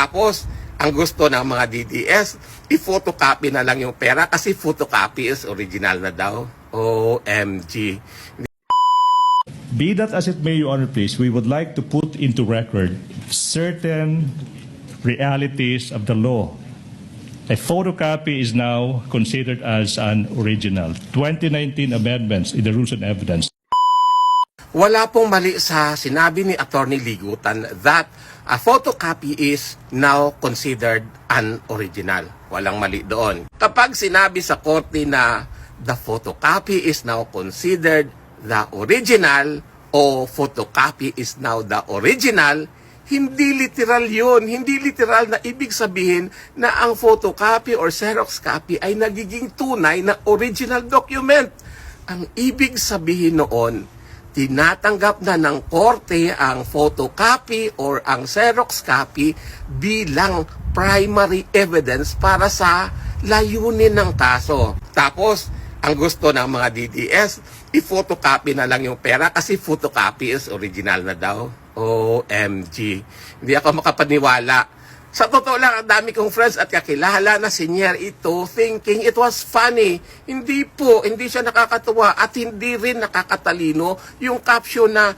Tapos, ang gusto ng mga DDS, i-photocopy na lang yung pera kasi photocopy is original na daw. OMG. Be that as it may, Your Honor, please, we would like to put into record certain realities of the law. A photocopy is now considered as an original. 2019 amendments in the Rules and Evidence. Wala pong mali sa sinabi ni Attorney Ligutan that a photocopy is now considered an original. Walang mali doon. Kapag sinabi sa korte na the photocopy is now considered the original o photocopy is now the original, hindi literal yun. Hindi literal na ibig sabihin na ang photocopy or Xerox copy ay nagiging tunay na original document. Ang ibig sabihin noon, tinatanggap na ng korte ang photocopy or ang Xerox copy bilang primary evidence para sa layunin ng kaso. Tapos, ang gusto ng mga DDS, i-photocopy na lang yung pera kasi photocopy is original na daw. OMG. Hindi ako makapaniwala. Sa totoo lang, ang dami kong friends at kakilala na senior ito thinking it was funny. Hindi po, hindi siya nakakatuwa at hindi rin nakakatalino yung caption na